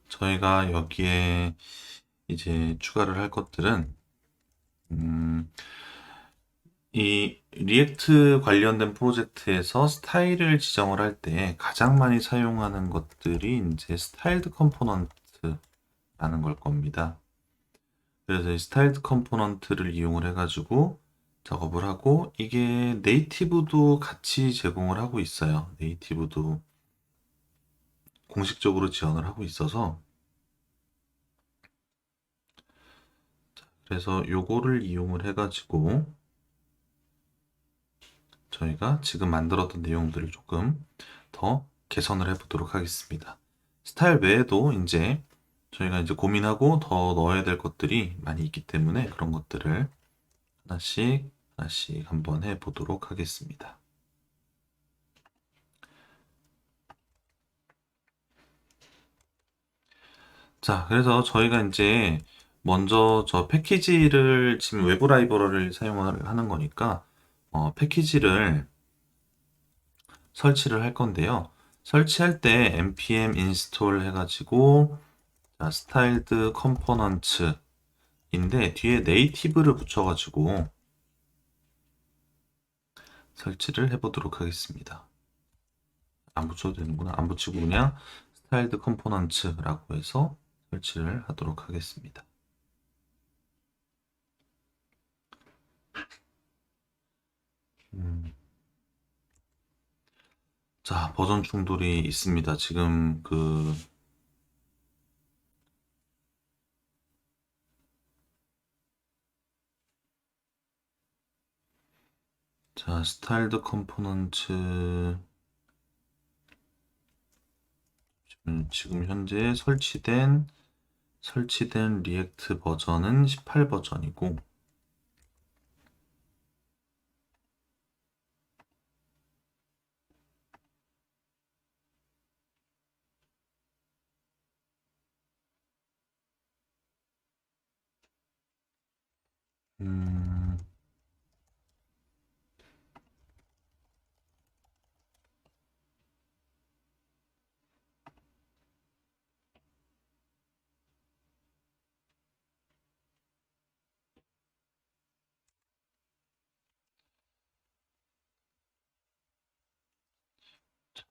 저희가 여기에 이제 추가를 할 것들은 음, 이 리액트 관련된 프로젝트에서 스타일을 지정을 할 때 가장 많이 사용하는 것들이 이제 스타일드 컴포넌트라는 걸 겁니다. 그래서 이 스타일드 컴포넌트를 이용을 해가지고 작업을 하고, 이게 네이티브도 같이 제공을 하고 있어요. 네이티브도 공식적으로 지원을 하고 있어서, 그래서 요거를 이용을 해가지고 저희가 지금 만들었던 내용들을 조금 더 개선을 해보도록 하겠습니다. 스타일 외에도 이제 저희가 이제 고민하고 더 넣어야 될 것들이 많이 있기 때문에 그런 것들을 하나씩 하나씩 한번 해보도록 하겠습니다. 자, 그래서 저희가 이제 먼저 저 패키지를 지금 외부 라이브러리를 사용을 하는 거니까 패키지를 설치를 할 건데요. 설치할 때 npm install 해가지고 자, styled components인데 뒤에 네이티브를 붙여가지고 설치를 해보도록 하겠습니다. 안 붙여도 되는구나. 안 붙이고 그냥 styled components라고 해서 설치를 하도록 하겠습니다. 음, 자, 버전 충돌이 있습니다. 지금 자, styled components 지금 현재 설치된 리액트 버전은 18 버전이고, 음,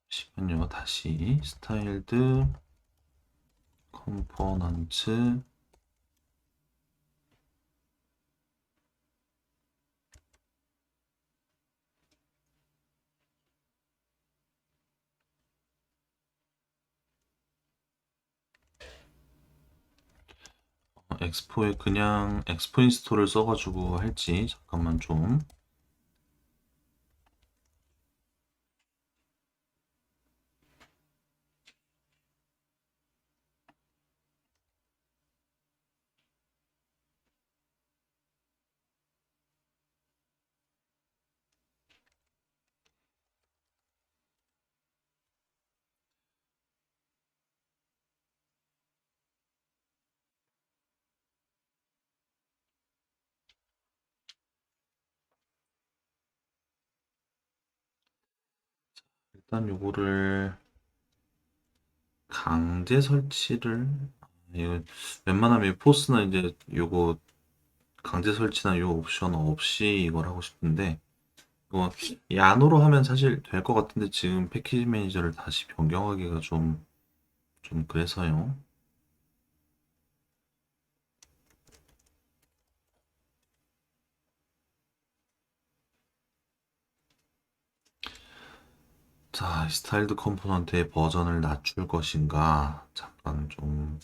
잠시만요. 다시 styled components 엑스포에 그냥 엑스포 인스톨을 써가지고 할지 잠깐만 좀. 일단 요거를 강제 설치를, 이거 웬만하면 이 포스는 이제 요거 강제 설치나 요 옵션 없이 이걸 하고 싶은데, 이거 얀으로 하면 사실 될 것 같은데 지금 패키지 매니저를 다시 변경하기가 좀 그래서요. 자, 스타일드 컴포넌트의 버전을 낮출 것인가? 잠깐 좀.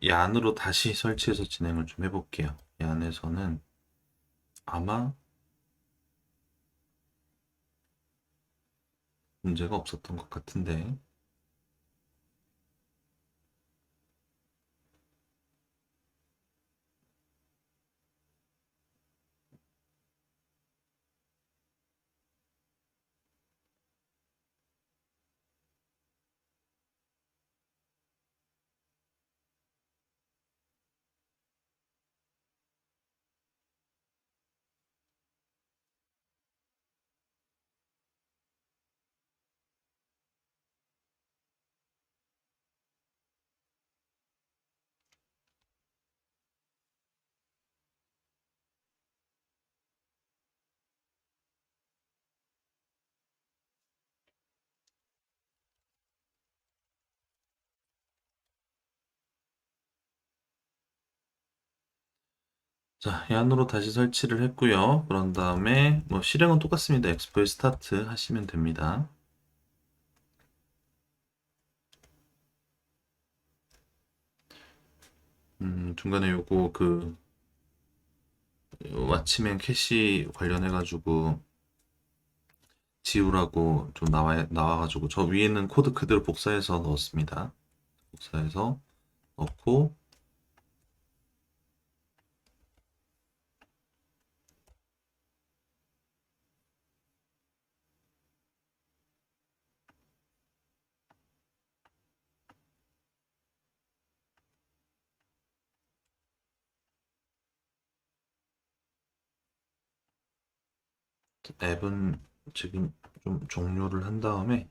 얀으로 다시 설치해서 진행을 좀 해볼게요. 얀에서는 아마 문제가 없었던 것 같은데. 자, 이 안으로 다시 설치를 했고요. 그런 다음에 뭐 실행은 똑같습니다. 엑스포의 스타트 하시면 됩니다. 중간에 요거 그 왓치맨 캐시 관련해가지고 지우라고 좀 나와가지고 저 위에는 코드 그대로 복사해서 넣었습니다. 복사해서 넣고 앱은 지금 좀 종료를 한 다음에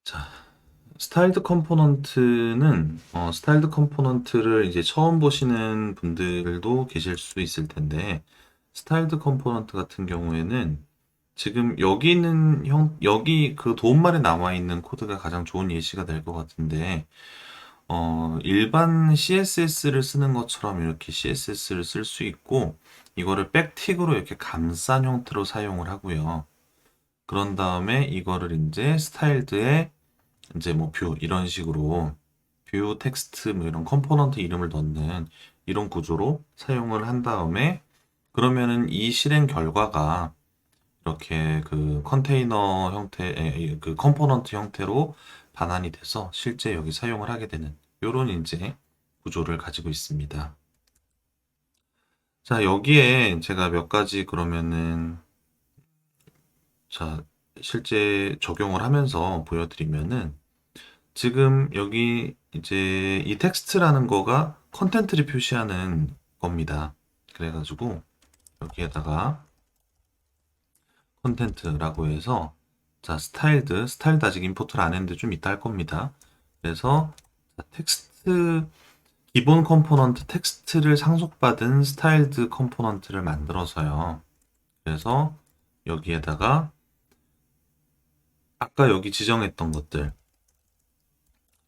자, 스타일드 컴포넌트를 이제 처음 보시는 분들도 계실 수 있을 텐데, 스타일드 컴포넌트 같은 경우에는 지금 여기 그 도움말에 나와 있는 코드가 가장 좋은 예시가 될 것 같은데, 일반 CSS를 쓰는 것처럼 이렇게 CSS를 쓸 수 있고, 이거를 백틱으로 이렇게 감싼 형태로 사용을 하고요. 그런 다음에 이거를 이제 스타일드에 이제 뭐 뷰 이런 식으로 뷰 텍스트 뭐 이런 컴포넌트 이름을 넣는 이런 구조로 사용을 한 다음에 그러면은 이 실행 결과가 이렇게 그 컨테이너 형태, 그 컴포넌트 형태로 반환이 돼서 실제 여기 사용을 하게 되는 요런 이제 구조를 가지고 있습니다. 자, 여기에 제가 몇 가지 그러면은 자, 실제 적용을 하면서 보여드리면은 지금 여기 이제 이 텍스트라는 거가 컨텐트를 표시하는 겁니다. 그래가지고 여기에다가 컨텐트라고 해서 자 스타일드 아직 임포트를 안 했는데 좀 이따 할 겁니다. 그래서 텍스트 기본 컴포넌트 텍스트를 상속받은 스타일드 컴포넌트를 만들어서요. 그래서 여기에다가 아까 여기 지정했던 것들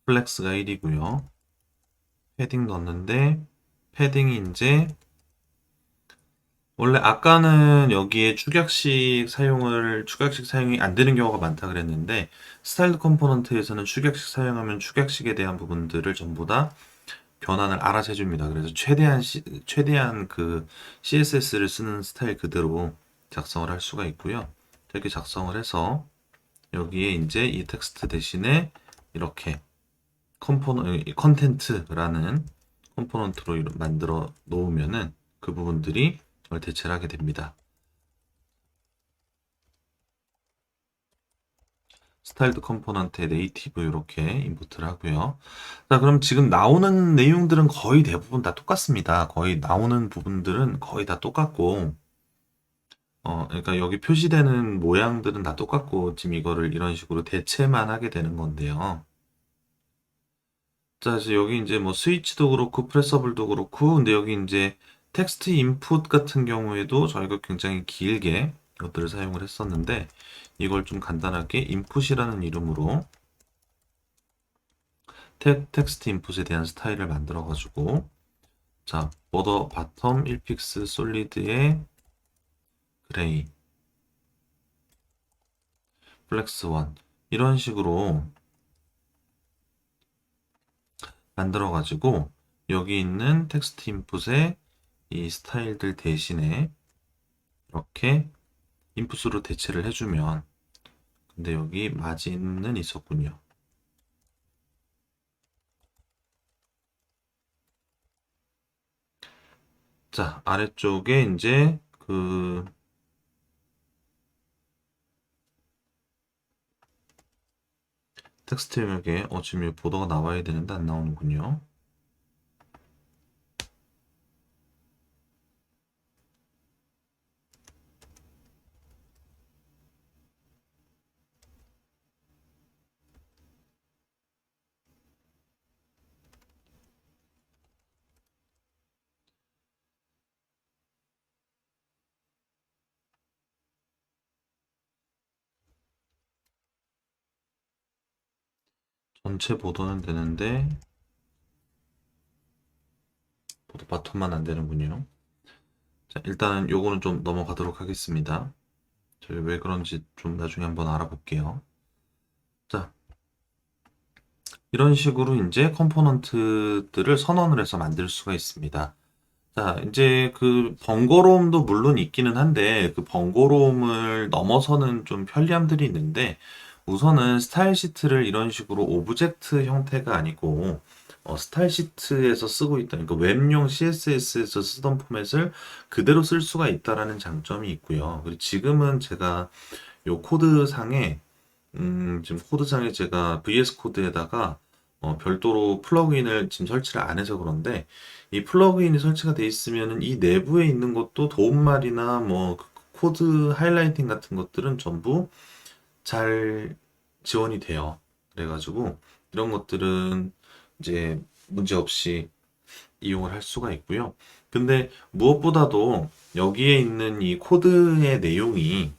플렉스가 1이고요. 패딩 넣었는데 패딩이 이제 원래 아까는 여기에 축약식 사용이 안 되는 경우가 많다 그랬는데 스타일드 컴포넌트에서는 축약식 사용하면 축약식에 대한 부분들을 전부 다 변환을 알아서 해줍니다. 그래서 최대한 그 CSS를 쓰는 스타일 그대로 작성을 할 수가 있고요. 이렇게 작성을 해서 여기에 이제 이 텍스트 대신에 이렇게 컨텐트라는 컴포넌트로 만들어 놓으면은 그 부분들이 대체를 하게 됩니다. 스타일드 컴포넌트에 네이티브 이렇게 임포트를 하고요. 자, 그럼 지금 나오는 내용들은 거의 대부분 다 똑같습니다. 거의 나오는 부분들은 거의 다 똑같고, 그러니까 여기 표시되는 모양들은 다 똑같고, 지금 이거를 이런 식으로 대체만 하게 되는 건데요. 자, 그래서 여기 이제 뭐 스위치도 그렇고, 프레서블도 그렇고, 근데 여기 이제 텍스트 인풋 같은 경우에도 저희가 굉장히 길게 이것들을 사용을 했었는데 이걸 좀 간단하게 인풋이라는 이름으로 텍스트 인풋에 대한 스타일을 만들어 가지고 자, 보더 바텀 1픽스 솔리드에 그레이 플렉스 1 이런 식으로 만들어 가지고 여기 있는 텍스트 인풋에 이 스타일들 대신에 이렇게 인풋으로 대체를 해주면 근데 여기 마진은 있었군요. 자, 아래쪽에 이제 그 텍스트 영역에 지금 여기 보더가 나와야 되는데 안 나오는군요. 전체 보더는 되는데 보더 바텀만 안 되는군요. 자, 일단은 요거는 좀 넘어가도록 하겠습니다. 저희 왜 그런지 좀 나중에 한번 알아볼게요. 자, 이런 식으로 이제 컴포넌트들을 선언을 해서 만들 수가 있습니다. 자, 이제 그 번거로움도 물론 있기는 한데 그 번거로움을 넘어서는 좀 편리함들이 있는데 우선은 스타일 시트를 이런 식으로 오브젝트 형태가 아니고 스타일 시트에서 쓰고 있던 그러니까 웹용 CSS에서 쓰던 포맷을 그대로 쓸 수가 있다라는 장점이 있고요. 그리고 지금은 제가 요 코드상에 지금 코드상에 제가 VS 코드에다가 별도로 플러그인을 지금 설치를 안 해서 그런데 이 플러그인이 설치가 돼 있으면은 이 내부에 있는 것도 도움말이나 뭐 코드 하이라이팅 같은 것들은 전부 잘 지원이 돼요. 그래가지고 이런 것들은 이제 문제 없이 이용을 할 수가 있고요. 근데 무엇보다도 여기에 있는 이 코드의 내용이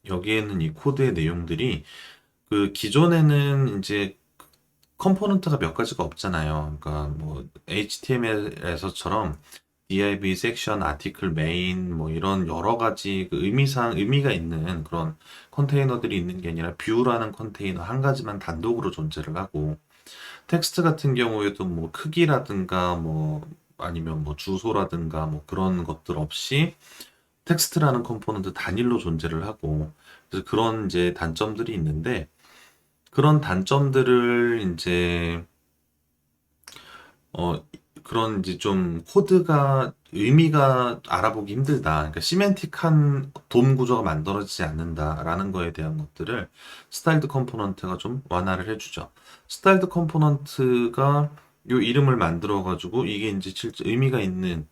여기에 있는 이 코드의 내용들이 그 기존에는 이제 컴포넌트가 몇 가지가 없잖아요. 그러니까 뭐 HTML에서처럼 div, 섹션, 아티클, 메인 뭐 이런 여러 가지 그 의미가 있는 그런 컨테이너들이 있는 게 아니라 뷰라는 컨테이너 한 가지만 단독으로 존재를 하고 텍스트 같은 경우에도 뭐 크기라든가 뭐 아니면 뭐 주소라든가 뭐 그런 것들 없이 텍스트라는 컴포넌트 단일로 존재를 하고 그래서 그런 이제 단점들이 있는데 그런 단점들을 이제 어 그런 이제 좀 코드가 의미가 알아보기 힘들다. 그러니까 시멘틱한 돔 구조가 만들어지지 않는다라는 거에 대한 것들을 스타일드 컴포넌트가 좀 완화를 해주죠. 스타일드 컴포넌트가 요 이름을 만들어 가지고 이게 이제 실제 의미가 있는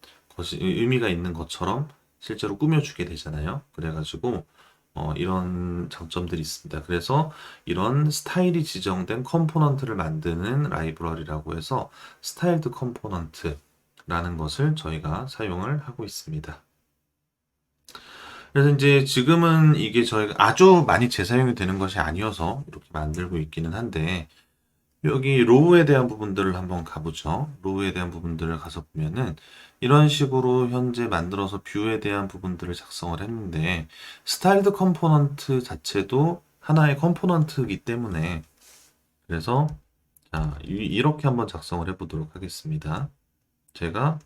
것처럼 실제로 꾸며주게 되잖아요. 그래가지고 이런 장점들이 있습니다. 그래서 이런 스타일이 지정된 컴포넌트를 만드는 라이브러리라고 해서 스타일드 컴포넌트라는 것을 저희가 사용을 하고 있습니다. 그래서 이제 지금은 이게 저희가 아주 많이 재사용이 되는 것이 아니어서 이렇게 만들고 있기는 한데 여기 로우에 대한 부분들을 한번 가보죠. 로우에 대한 부분들을 가서 보면은 이런 식으로 현재 만들어서 뷰에 대한 부분들을 작성을 했는데 스타일드 컴포넌트 자체도 하나의 컴포넌트이기 때문에 그래서 자, 이렇게 한번 작성을 해보도록 하겠습니다. 제가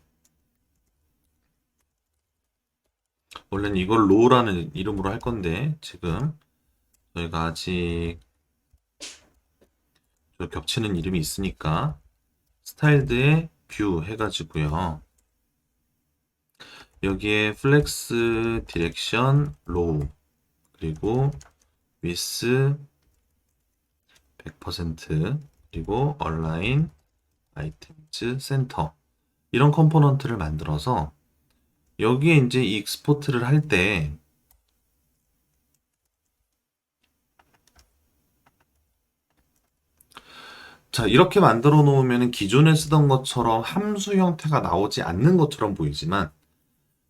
원래는 이걸 로우라는 이름으로 할 건데 지금 저희가 아직 겹치는 이름이 있으니까 스타일드의 뷰 해가지고요. 여기에 플렉스 디렉션 로우 그리고 위스 100% 그리고 얼라인 아이템즈 센터 이런 컴포넌트를 만들어서 여기에 이제 익스포트를 할 때 자, 이렇게 만들어 놓으면 기존에 쓰던 것처럼 함수 형태가 나오지 않는 것처럼 보이지만,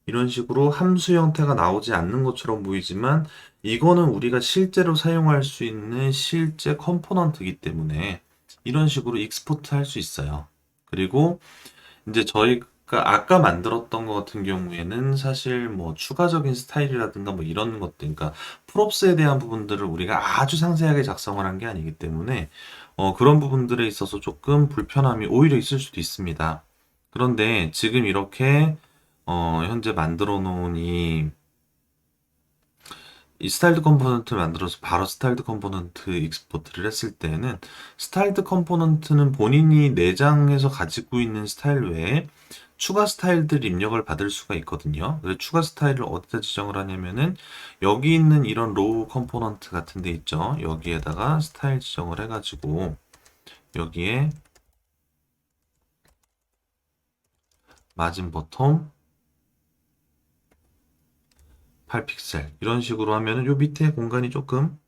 이런 식으로 함수 형태가 나오지 않는 것처럼 보이지만, 이거는 우리가 실제로 사용할 수 있는 실제 컴포넌트이기 때문에 이런 식으로 익스포트 할 수 있어요. 그리고 이제 저희가 아까 만들었던 것 같은 경우에는 사실 뭐 추가적인 스타일이라든가 뭐 이런 것들, 그러니까 프롭스에 대한 부분들을 우리가 아주 상세하게 작성을 한 게 아니기 때문에 그런 부분들에 있어서 조금 불편함이 오히려 있을 수도 있습니다. 그런데 지금 이렇게 현재 만들어 놓은 이 스타일드 컴포넌트를 만들어서 바로 스타일드 컴포넌트 익스포트를 했을 때는 스타일드 컴포넌트는 본인이 내장에서 가지고 있는 스타일 외에 추가 스타일들 입력을 받을 수가 있거든요. 그래서 추가 스타일을 어디다 지정을 하냐면은 여기 있는 이런 로우 컴포넌트 같은 데 있죠. 여기에다가 스타일 지정을 해가지고 여기에 마진 버텀 8픽셀 이런 식으로 하면은 요 밑에 공간이 조금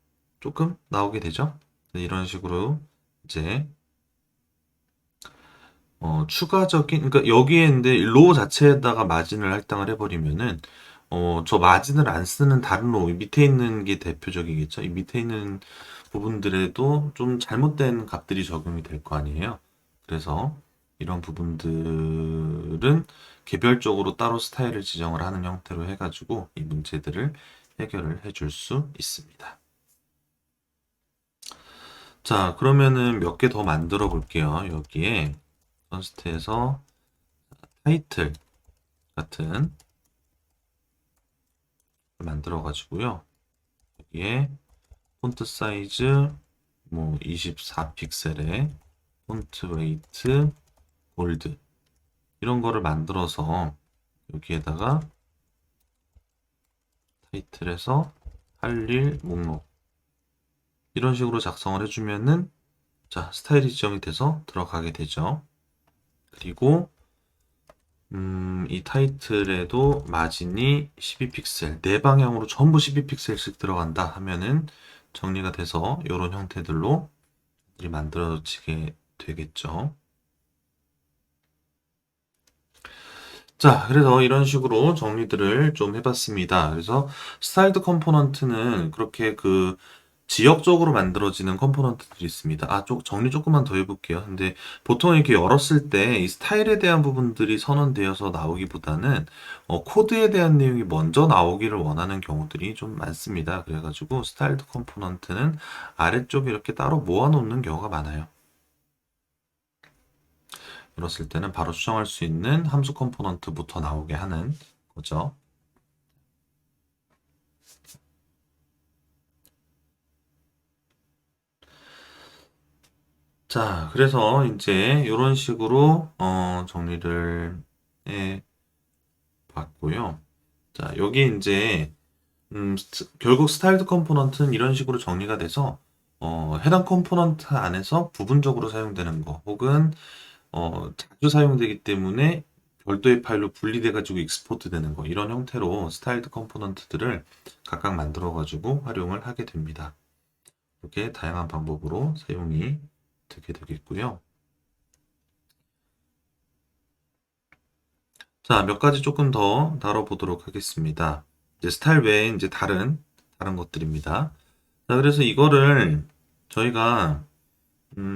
나오게 되죠. 이런 식으로 이제 추가적인, 그러니까 여기에 근데 로우 자체에다가 마진을 할당을 해버리면은, 저 마진을 안 쓰는 다른 로우, 밑에 있는 게 대표적이겠죠? 이 밑에 있는 부분들에도 좀 잘못된 값들이 적용이 될 거 아니에요? 그래서 이런 부분들은 개별적으로 따로 스타일을 지정을 하는 형태로 해가지고 이 문제들을 해결을 해줄 수 있습니다. 자, 그러면은 몇 개 더 만들어 볼게요. 여기에 컨스트에서 타이틀 같은 걸 만들어 가지고요. 여기에 폰트 사이즈 뭐 24픽셀에 폰트 웨이트 볼드 이런 거를 만들어서 여기에다가 타이틀에서 할 일 목록 이런 식으로 작성을 해주면은 자 스타일이 지정이 돼서 들어가게 되죠. 그리고 이 타이틀에도 마진이 12픽셀, 네 방향으로 전부 12픽셀씩 들어간다 하면은 정리가 돼서 이런 형태들로 만들어지게 되겠죠. 자, 그래서 이런 식으로 정리들을 좀 해봤습니다. 그래서 스타일드 컴포넌트는 그렇게 그 지역적으로 만들어지는 컴포넌트들이 있습니다. 정리 조금만 더 해볼게요. 근데 보통 이렇게 열었을 때 이 스타일에 대한 부분들이 선언되어서 나오기보다는 코드에 대한 내용이 먼저 나오기를 원하는 경우들이 좀 많습니다. 그래가지고 스타일드 컴포넌트는 아래쪽에 이렇게 따로 모아놓는 경우가 많아요. 이랬을 때는 바로 수정할 수 있는 함수 컴포넌트부터 나오게 하는 거죠. 자, 그래서 이제 이런 식으로 정리를 해 봤고요. 자, 여기 이제 결국 스타일드 컴포넌트는 이런 식으로 정리가 돼서 해당 컴포넌트 안에서 부분적으로 사용되는 거 혹은 자주 사용되기 때문에 별도의 파일로 분리돼 가지고 익스포트 되는 거 이런 형태로 스타일드 컴포넌트들을 각각 만들어 가지고 활용을 하게 됩니다. 이렇게 다양한 방법으로 사용이 되게 되겠고요. 자, 몇 가지 조금 더 다뤄보도록 하겠습니다. 이제 스타일 외에 이제 다른 것들입니다. 자, 그래서 이거를 저희가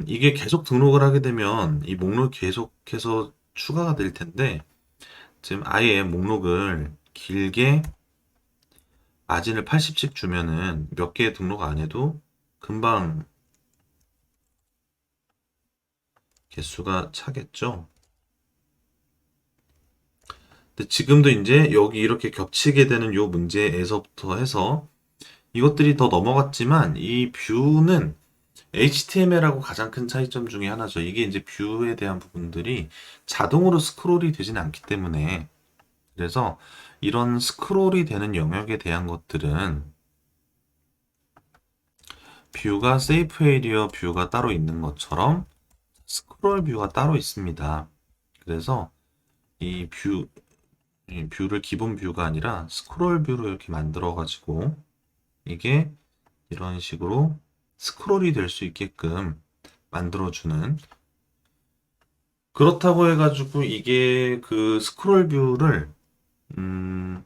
이게 계속 등록을 하게 되면 이 목록이 계속해서 추가가 될 텐데 지금 아예 목록을 길게 마진을 80씩 주면은 몇 개 등록 안 해도 금방 개수가 차겠죠. 근데 지금도 이제 여기 이렇게 겹치게 되는 요 문제에서부터 해서 이것들이 더 넘어갔지만 이 뷰는 HTML하고 가장 큰 차이점 중에 하나죠. 이게 이제 뷰에 대한 부분들이 자동으로 스크롤이 되진 않기 때문에 그래서 이런 스크롤이 되는 영역에 대한 것들은 뷰가 세이프 에리어 뷰가 따로 있는 것처럼 스크롤 뷰가 따로 있습니다. 그래서 이 뷰를 기본 뷰가 아니라 스크롤 뷰로 이렇게 만들어 가지고 이게 이런 식으로 스크롤이 될 수 있게끔 만들어주는. 그렇다고 해가지고 이게 그 스크롤 뷰를 음,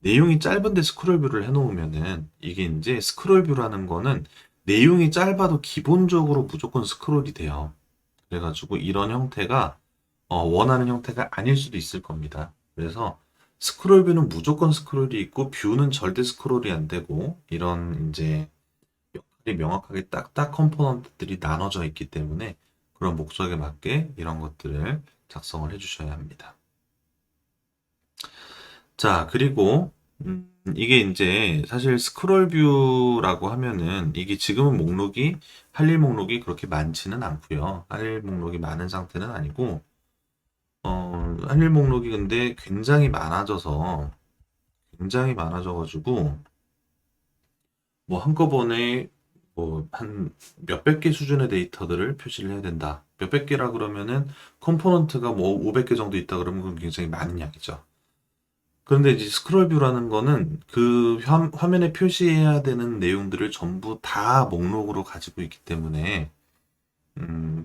내용이 짧은데 스크롤 뷰를 해놓으면은 이게 이제 스크롤 뷰라는 거는 내용이 짧아도 기본적으로 무조건 스크롤이 돼요. 그래가지고 이런 형태가 원하는 형태가 아닐 수도 있을 겁니다. 그래서 스크롤 뷰는 무조건 스크롤이 있고 뷰는 절대 스크롤이 안 되고 이런 이제 역할이 명확하게 딱딱 컴포넌트들이 나눠져 있기 때문에 그런 목적에 맞게 이런 것들을 작성을 해주셔야 합니다. 자, 그리고 이게 이제 사실 스크롤 뷰라고 하면은 이게 지금은 목록이 할 일 목록이 그렇게 많지는 않고요. 할 일 목록이 많은 상태는 아니고 할 일 목록이 근데 굉장히 많아져가지고 뭐 한꺼번에 뭐 한 몇백 개 수준의 데이터들을 표시를 해야 된다. 몇백 개라 그러면은 컴포넌트가 뭐 500개 정도 있다 그러면 그건 굉장히 많은 양이죠. 그런데 이제 스크롤 뷰라는 거는 그 화면에 표시해야 되는 내용들을 전부 다 목록으로 가지고 있기 때문에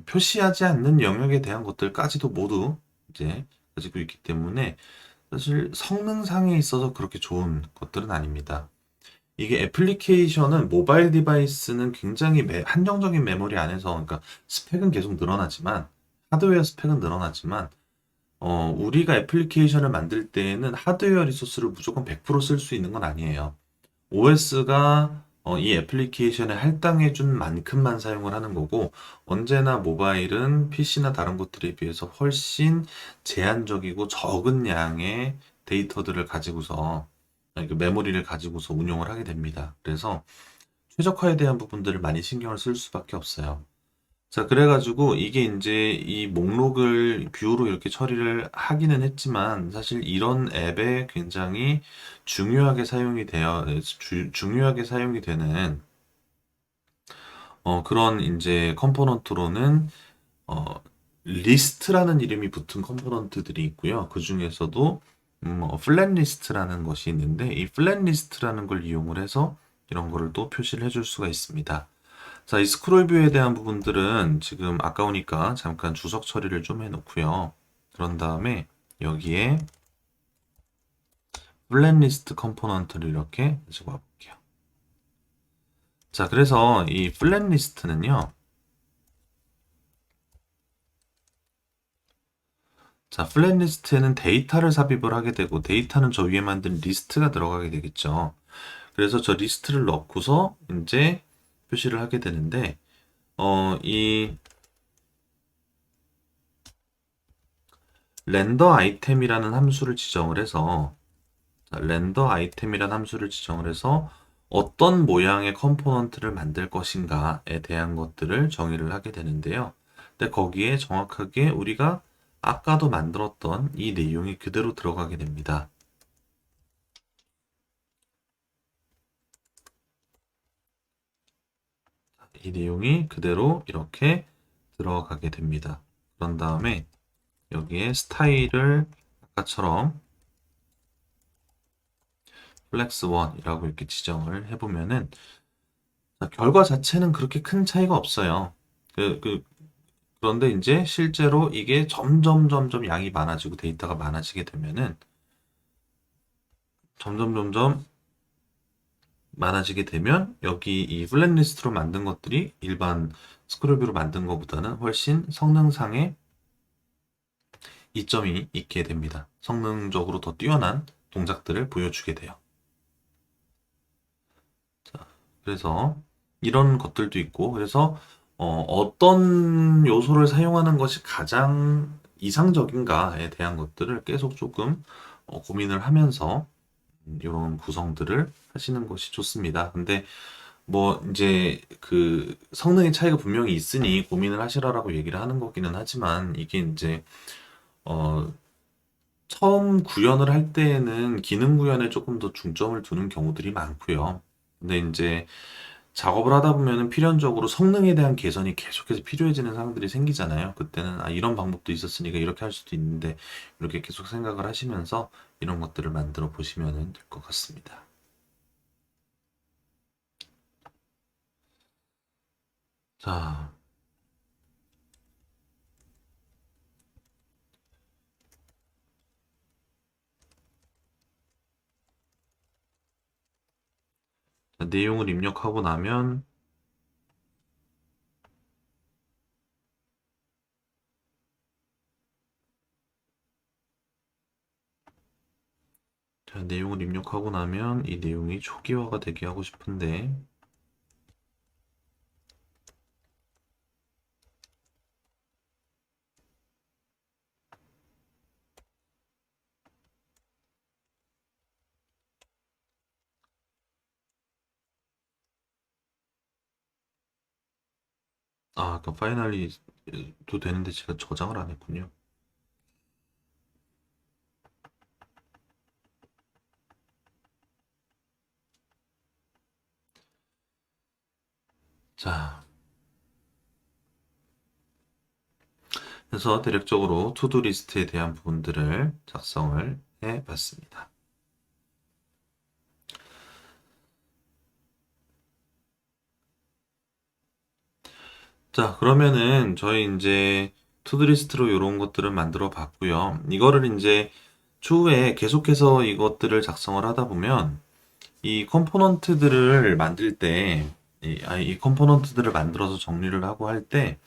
표시하지 않는 영역에 대한 것들까지도 모두 이제 가지고 있기 때문에 사실 성능상에 있어서 그렇게 좋은 것들은 아닙니다. 이게 애플리케이션은 모바일 디바이스는 굉장히 한정적인 메모리 안에서 그러니까 스펙은 계속 늘어나지만 하드웨어 스펙은 늘어나지만 우리가 애플리케이션을 만들 때에는 하드웨어 리소스를 무조건 100%쓸 수 있는 건 아니에요. OS가 이 애플리케이션에 할당해준 만큼만 사용을 하는 거고, 언제나 모바일은 PC나 다른 것들에 비해서 훨씬 제한적이고 적은 양의 데이터들을 가지고서, 아니, 그 메모리를 가지고서 운용을 하게 됩니다. 그래서 최적화에 대한 부분들을 많이 신경을 쓸 수밖에 없어요. 자, 그래가지고 이게 이제 이 목록을 뷰로 이렇게 처리를 하기는 했지만 사실 이런 앱에 굉장히 중요하게 사용이 되는 그런 이제 컴포넌트로는 어, 리스트라는 이름이 붙은 컴포넌트들이 있고요. 그 중에서도 플랫 리스트라는 것이 있는데 이 플랫 리스트라는 걸 이용을 해서 이런 거를 또 표시를 해줄 수가 있습니다. 자, 이 스크롤 뷰에 대한 부분들은 지금 아까우니까 잠깐 주석 처리를 좀 해놓고요. 그런 다음에 여기에 플랫리스트 컴포넌트를 이렇게 가지고 와볼게요. 자, 그래서 이 플랫리스트는요. 자, 플랫리스트에는 데이터를 삽입을 하게 되고 데이터는 저 위에 만든 리스트가 들어가게 되겠죠. 그래서 저 리스트를 넣고서 이제 표시를 하게 되는데 이 렌더 아이템이라는 함수를 지정을 해서 렌더 아이템이라는 함수를 지정을 해서 어떤 모양의 컴포넌트를 만들 것인가에 대한 것들을 정의를 하게 되는데요. 근데 거기에 정확하게 우리가 아까도 만들었던 이 내용이 그대로 들어가게 됩니다. 이 내용이 그대로 이렇게 들어가게 됩니다. 그런 다음에 여기에 스타일을 아까처럼 플렉스1이라고 이렇게 지정을 해보면은 결과 자체는 그렇게 큰 차이가 없어요. 그런데 이제 실제로 이게 점점 양이 많아지고 데이터가 많아지게 되면은 점점 많아지게 되면 여기 이 블랙리스트로 만든 것들이 일반 스크롤뷰로 만든 것보다는 훨씬 성능상의 이점이 있게 됩니다. 성능적으로 더 뛰어난 동작들을 보여주게 돼요. 자, 그래서 이런 것들도 있고 그래서 어떤 요소를 사용하는 것이 가장 이상적인가에 대한 것들을 계속 조금 고민을 하면서 이런 구성들을 하시는 것이 좋습니다. 근데 뭐 이제 그 성능의 차이가 분명히 있으니 고민을 하시라라고 얘기를 하는 거기는 하지만 이게 이제 어 처음 구현을 할 때에는 기능 구현에 조금 더 중점을 두는 경우들이 많고요. 근데 이제 작업을 하다 보면은 필연적으로 성능에 대한 개선이 계속해서 필요해지는 상황들이 생기잖아요. 그때는 이런 방법도 있었으니까 이렇게 할 수도 있는데 이렇게 계속 생각을 하시면서 이런 것들을 만들어 보시면 될 것 같습니다. 자, 내용을 입력하고 나면 자, 내용을 입력하고 나면 이 내용이 초기화가 되게 하고 싶은데 아까 파이널리도 되는데 제가 저장을 안 했군요. 자, 그래서 대략적으로 투두 리스트에 대한 부분들을 작성을 해 봤습니다. 자, 그러면은 저희 이제 투두 리스트로 이런 것들을 만들어 봤고요. 이거를 이제 추후에 계속해서 이것들을 작성을 하다 보면 이 컴포넌트들을 만들 때, 이 컴포넌트들을 만들어서 정리를 하고 할 때,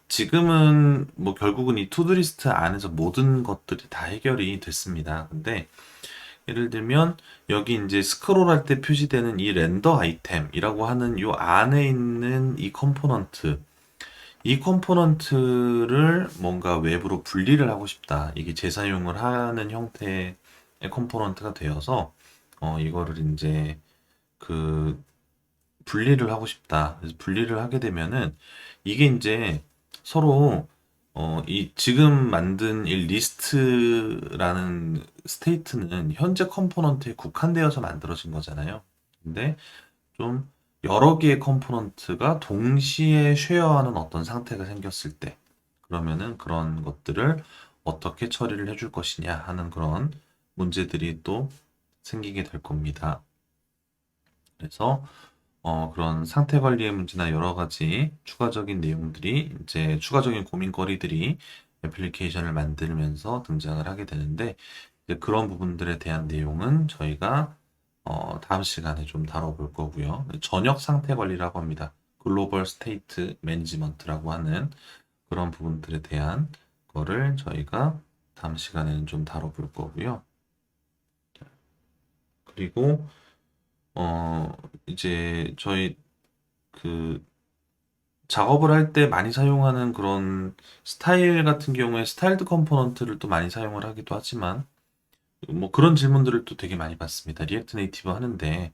지금은 뭐 결국은 이 투두리스트 안에서 모든 것들이 다 해결이 됐습니다. 근데 예를 들면 여기 이제 스크롤할 때 표시되는 이 렌더 아이템이라고 하는 요 안에 있는 이 컴포넌트를 뭔가 외부로 분리를 하고 싶다. 이게 재사용을 하는 형태의 컴포넌트가 되어서 이거를 이제 그 분리를 하고 싶다. 그래서 분리를 하게 되면은 이게 이제 서로 이 지금 만든 이 리스트라는 스테이트는 현재 컴포넌트에 국한되어서 만들어진 거잖아요. 근데 좀 여러 개의 컴포넌트가 동시에 쉐어하는 어떤 상태가 생겼을 때 그러면은 그런 것들을 어떻게 처리를 해줄 것이냐 하는 그런 문제들이 또 생기게 될 겁니다. 그래서 그런 상태 관리의 문제나 여러 가지 추가적인 내용들이 이제 추가적인 고민거리들이 애플리케이션을 만들면서 등장을 하게 되는데 이제 그런 부분들에 대한 내용은 저희가 다음 시간에 좀 다뤄볼 거고요. 전역 상태 관리라고 합니다. 글로벌 스테이트 매니지먼트라고 하는 그런 부분들에 대한 거를 저희가 다음 시간에는 좀 다뤄볼 거고요. 그리고 이제 저희 그 작업을 할 때 많이 사용하는 그런 스타일 같은 경우에 스타일드 컴포넌트를 또 많이 사용을 하기도 하지만 뭐 그런 질문들을 또 되게 많이 받습니다. 리액트 네이티브 하는데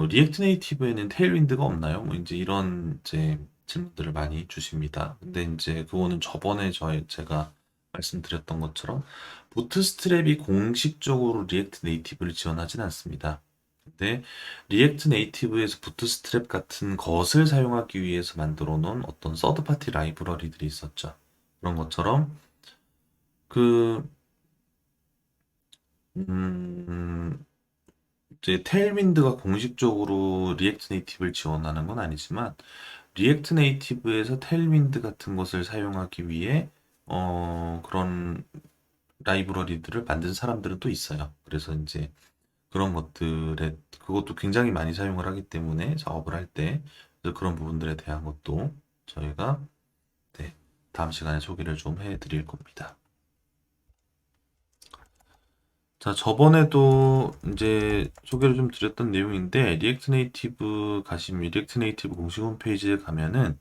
리액트 네이티브에는 테일윈드가 없나요? 뭐 이제 이런 이제 질문들을 많이 주십니다. 근데 이제 그거는 저번에 제가 말씀드렸던 것처럼 부트스트랩이 공식적으로 리액트 네이티브를 지원하진 않습니다. 근데 리액트 네이티브에서 부트스트랩 같은 것을 사용하기 위해서 만들어 놓은 어떤 서드 파티 라이브러리들이 있었죠. 그런 것처럼 그 음, 이제 테일윈드가 공식적으로 리액트 네이티브를 지원하는 건 아니지만 리액트 네이티브에서 테일윈드 같은 것을 사용하기 위해 그런 라이브러리들을 만든 사람들은 또 있어요. 그래서 이제 그런 것들에 그것도 굉장히 많이 사용을 하기 때문에 작업을 할 때 그런 부분들에 대한 것도 저희가 네, 다음 시간에 소개를 좀 해드릴 겁니다. 자, 저번에도 이제 소개를 좀 드렸던 내용인데 리액트 네이티브 가시면 리액트 네이티브 공식 홈페이지에 가면은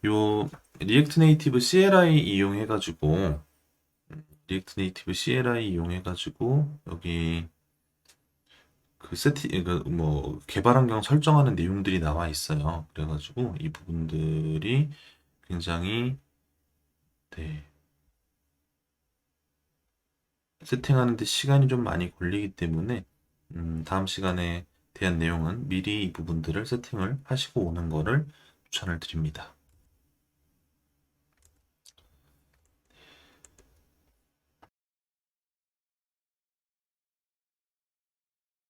요 리액트 네이티브 CLI 이용해가지고 리액트 네이티브 CLI 이용해가지고 여기 그 세팅 그뭐 개발 환경 설정하는 내용들이 나와 있어요. 그래가지고 이 부분들이 굉장히 네, 세팅하는데 시간이 좀 많이 걸리기 때문에 다음 시간에 대한 내용은 미리 이 부분들을 세팅을 하시고 오는 거를 추천을 드립니다.